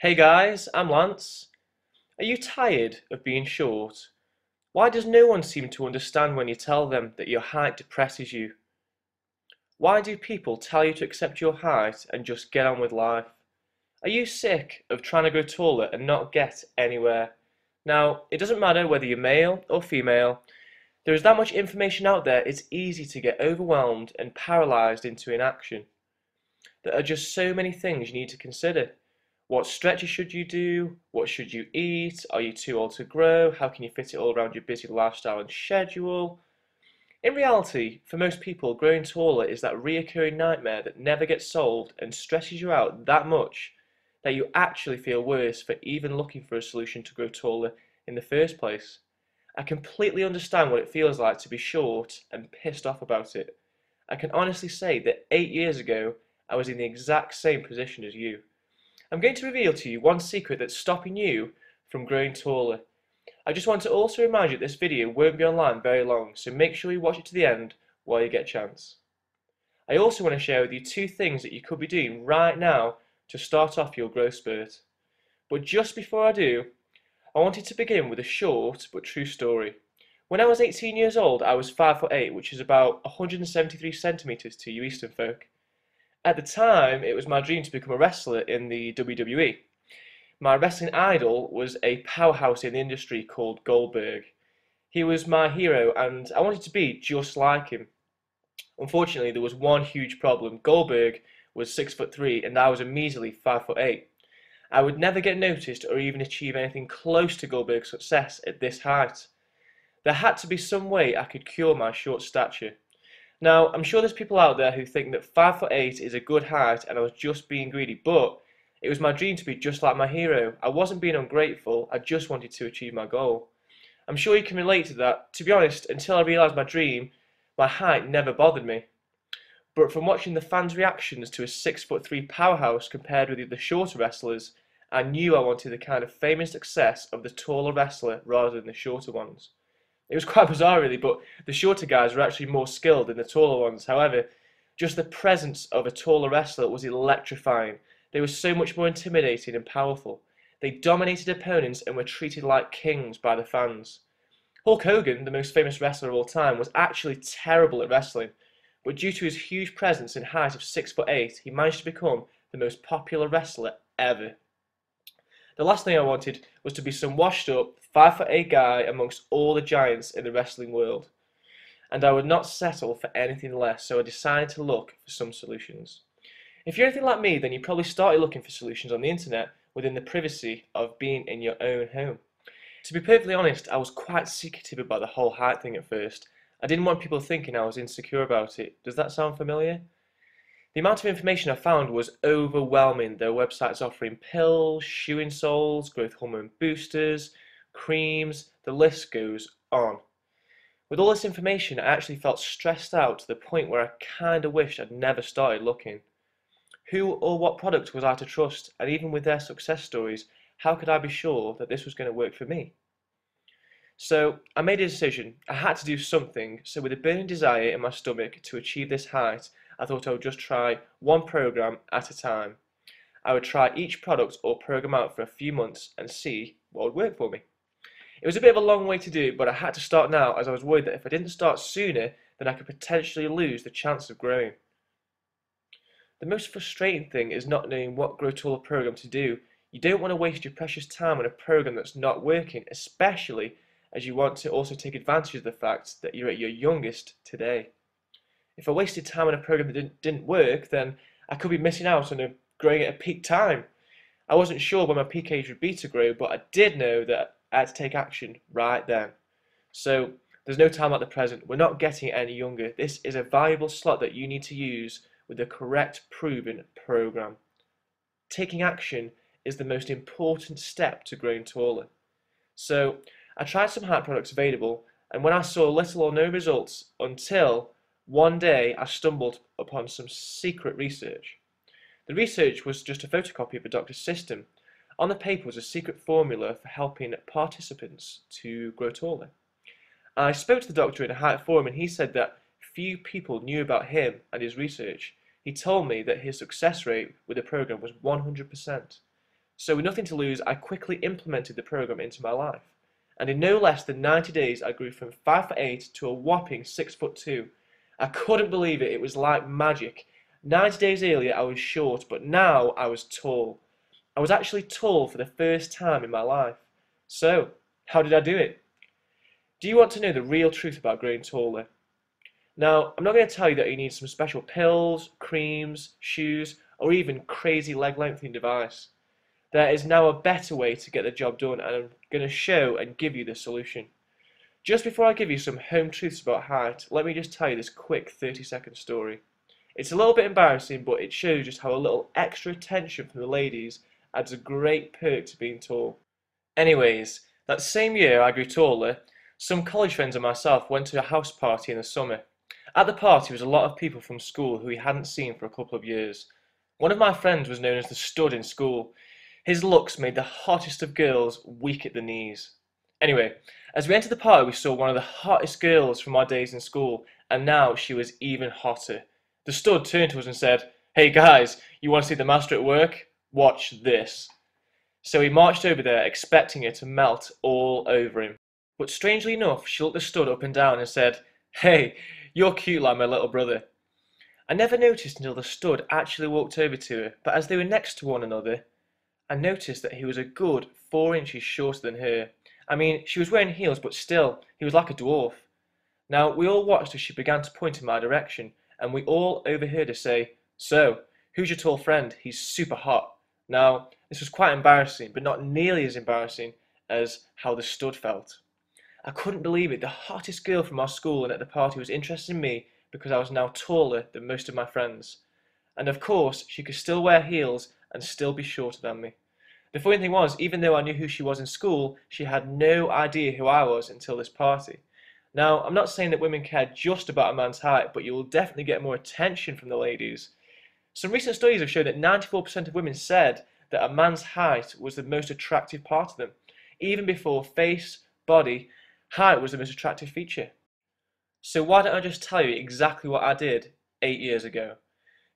Hey guys, I'm Lance. Are you tired of being short? Why does no one seem to understand when you tell them that your height depresses you? Why do people tell you to accept your height and just get on with life? Are you sick of trying to grow taller and not get anywhere? Now, it doesn't matter whether you're male or female, there is that much information out there, it's easy to get overwhelmed and paralyzed into inaction. There are just so many things you need to consider. What stretches should you do? What should you eat? Are you too old to grow? How can you fit it all around your busy lifestyle and schedule? In reality, for most people, growing taller is that reoccurring nightmare that never gets solved and stresses you out that much that you actually feel worse for even looking for a solution to grow taller in the first place. I completely understand what it feels like to be short and pissed off about it. I can honestly say that 8 years ago, I was in the exact same position as you. I'm going to reveal to you one secret that's stopping you from growing taller. I just want to also remind you that this video won't be online very long, so make sure you watch it to the end while you get a chance. I also want to share with you two things that you could be doing right now to start off your growth spurt. But just before I do, I wanted to begin with a short but true story. When I was 18 years old, I was 5'8", which is about 173 centimeters to you Eastern folk. At the time, it was my dream to become a wrestler in the WWE. My wrestling idol was a powerhouse in the industry called Goldberg. He was my hero, and I wanted to be just like him. Unfortunately, there was one huge problem. Goldberg was 6'3", and I was a measly 5'8". I would never get noticed or even achieve anything close to Goldberg's success at this height. There had to be some way I could cure my short stature. Now, I'm sure there's people out there who think that 5'8" is a good height and I was just being greedy, but it was my dream to be just like my hero. I wasn't being ungrateful, I just wanted to achieve my goal. I'm sure you can relate to that. To be honest, until I realised my dream, my height never bothered me. But from watching the fans' reactions to a 6'3" powerhouse compared with the shorter wrestlers, I knew I wanted the kind of fame and success of the taller wrestler rather than the shorter ones. It was quite bizarre really, but the shorter guys were actually more skilled than the taller ones. However, just the presence of a taller wrestler was electrifying. They were so much more intimidating and powerful. They dominated opponents and were treated like kings by the fans. Hulk Hogan, the most famous wrestler of all time, was actually terrible at wrestling, but due to his huge presence and height of 6'8", he managed to become the most popular wrestler ever. The last thing I wanted was to be some washed up 5'8" guy amongst all the giants in the wrestling world, and I would not settle for anything less, so I decided to look for some solutions. If you're anything like me, then you probably started looking for solutions on the internet within the privacy of being in your own home. To be perfectly honest, I was quite secretive about the whole height thing at first. I didn't want people thinking I was insecure about it. Does that sound familiar? The amount of information I found was overwhelming. There were websites offering pills, shoe insoles, growth hormone boosters, creams, the list goes on. With all this information, I actually felt stressed out to the point where I kinda wished I'd never started looking. Who or what product was I to trust? And even with their success stories, how could I be sure that this was going to work for me? So I made a decision. I had to do something. So with a burning desire in my stomach to achieve this height, I thought I would just try one program at a time. I would try each product or program out for a few months and see what would work for me. It was a bit of a long way to do, but I had to start now as I was worried that if I didn't start sooner, then I could potentially lose the chance of growing. The most frustrating thing is not knowing what Grow Taller program to do. You don't want to waste your precious time on a program that's not working, especially as you want to also take advantage of the fact that you're at your youngest today. If I wasted time on a program that didn't work, then I could be missing out on growing at a peak time. I wasn't sure when my peak age would be to grow, but I did know that I had to take action right then. So there's no time like the present. We're not getting any younger. This is a valuable slot that you need to use with the correct proven program. Taking action is the most important step to growing taller. So I tried some height products available, and when I saw little or no results until one day I stumbled upon some secret research. The research was just a photocopy of a doctor's system. On the paper was a secret formula for helping participants to grow taller. I spoke to the doctor in a height forum and he said that few people knew about him and his research. He told me that his success rate with the program was 100%. So with nothing to lose, I quickly implemented the program into my life. And in no less than 90 days, I grew from 5'8" to a whopping 6'2". I couldn't believe it, it was like magic. 90 days earlier, I was short, but now I was tall. I was actually tall for the first time in my life. So, how did I do it? Do you want to know the real truth about growing taller? Now, I'm not going to tell you that you need some special pills, creams, shoes, or even crazy leg lengthening device. There is now a better way to get the job done, and I'm going to show and give you the solution. Just before I give you some home truths about height, let me just tell you this quick 30-second story. It's a little bit embarrassing, but it shows just how a little extra attention from the ladies adds a great perk to being tall. Anyways, that same year I grew taller, some college friends and myself went to a house party in the summer. At the party was a lot of people from school who we hadn't seen for a couple of years. One of my friends was known as the stud in school. His looks made the hottest of girls weak at the knees. Anyway, as we entered the party, we saw one of the hottest girls from our days in school, and now she was even hotter. The stud turned to us and said, "Hey guys, you want to see the master at work? Watch this." So he marched over there, expecting her to melt all over him. But strangely enough, she looked the stud up and down and said, "Hey, you're cute like my little brother." I never noticed until the stud actually walked over to her, but as they were next to one another, I noticed that he was a good 4 inches shorter than her. I mean, she was wearing heels, but still, he was like a dwarf. Now, we all watched as she began to point in my direction, and we all overheard her say, "So, who's your tall friend? He's super hot." Now, this was quite embarrassing, but not nearly as embarrassing as how the stud felt. I couldn't believe it. The hottest girl from our school and at the party was interested in me because I was now taller than most of my friends. And of course, she could still wear heels and still be shorter than me. The funny thing was, even though I knew who she was in school, she had no idea who I was until this party. Now, I'm not saying that women care just about a man's height, but you will definitely get more attention from the ladies. Some recent studies have shown that 94% of women said that a man's height was the most attractive part of them. Even before face, body, height was the most attractive feature. So why don't I just tell you exactly what I did 8 years ago?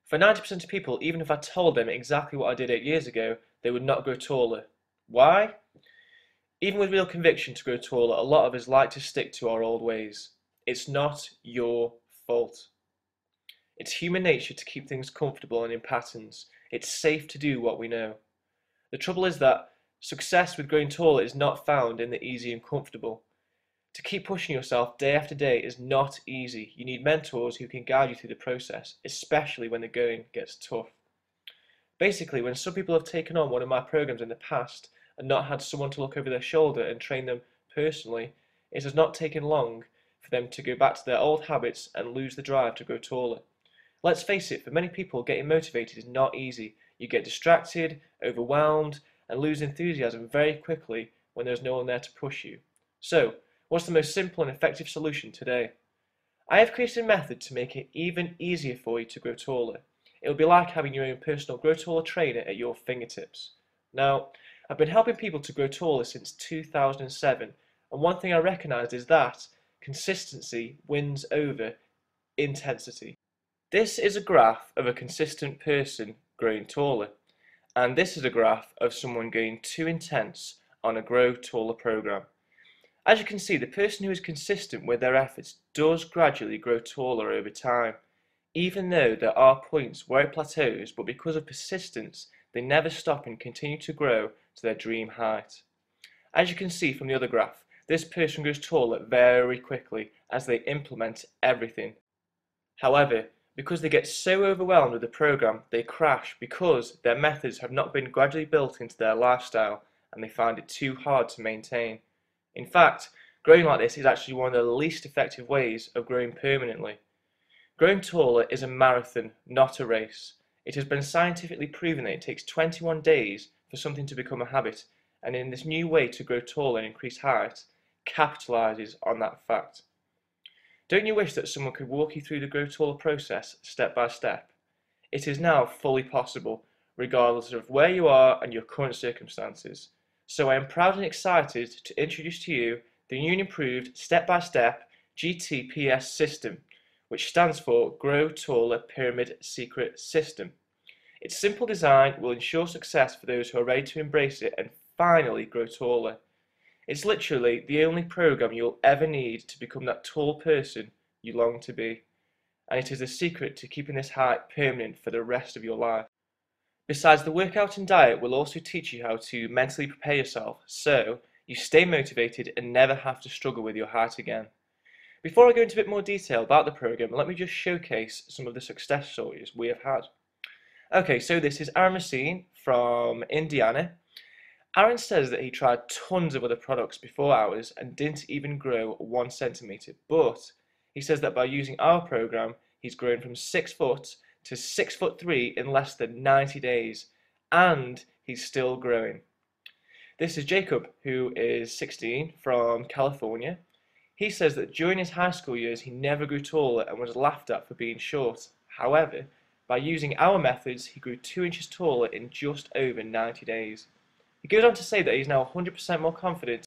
For 90% of people, even if I told them exactly what I did 8 years ago, they would not grow taller. Why? Even with real conviction to grow taller, a lot of us like to stick to our old ways. It's not your fault. It's human nature to keep things comfortable and in patterns. It's safe to do what we know. The trouble is that success with growing taller is not found in the easy and comfortable. To keep pushing yourself day after day is not easy. You need mentors who can guide you through the process, especially when the going gets tough. Basically, when some people have taken on one of my programs in the past and not had someone to look over their shoulder and train them personally, it has not taken long for them to go back to their old habits and lose the drive to grow taller. Let's face it, for many people, getting motivated is not easy. You get distracted, overwhelmed, and lose enthusiasm very quickly when there's no one there to push you. So, what's the most simple and effective solution today? I have created a method to make it even easier for you to grow taller. It will be like having your own personal grow taller trainer at your fingertips. Now, I've been helping people to grow taller since 2007, and one thing I recognized is that consistency wins over intensity. This is a graph of a consistent person growing taller, and this is a graph of someone going too intense on a grow taller program. As you can see, the person who is consistent with their efforts does gradually grow taller over time, even though there are points where it plateaus, but because of persistence, they never stop and continue to grow to their dream height. As you can see from the other graph, this person grows taller very quickly as they implement everything. However, because they get so overwhelmed with the program, they crash because their methods have not been gradually built into their lifestyle and they find it too hard to maintain. In fact, growing like this is actually one of the least effective ways of growing permanently. Growing taller is a marathon, not a race. It has been scientifically proven that it takes 21 days for something to become a habit, and in this new way to grow taller and increase height, capitalizes on that fact. Don't you wish that someone could walk you through the grow taller process step by step? It is now fully possible, regardless of where you are and your current circumstances. So I am proud and excited to introduce to you the new and improved step-by-step GTPS system, which stands for Grow Taller Pyramid Secret System. Its simple design will ensure success for those who are ready to embrace it and finally grow taller. It's literally the only program you'll ever need to become that tall person you long to be, and it is the secret to keeping this height permanent for the rest of your life. Besides, the workout and diet will also teach you how to mentally prepare yourself so you stay motivated and never have to struggle with your height again. Before I go into a bit more detail about the program, let me just showcase some of the success stories we have had. Okay, so this is Aaron Messine from Indiana. Aaron says that he tried tons of other products before ours and didn't even grow 1 centimeter, but he says that by using our program, he's grown from 6 foot to 6'3" in less than 90 days, and he's still growing. This is Jacob, who is 16 from California. He says that during his high school years, he never grew taller and was laughed at for being short. However, by using our methods, he grew 2 inches taller in just over 90 days. He goes on to say that he's now 100% more confident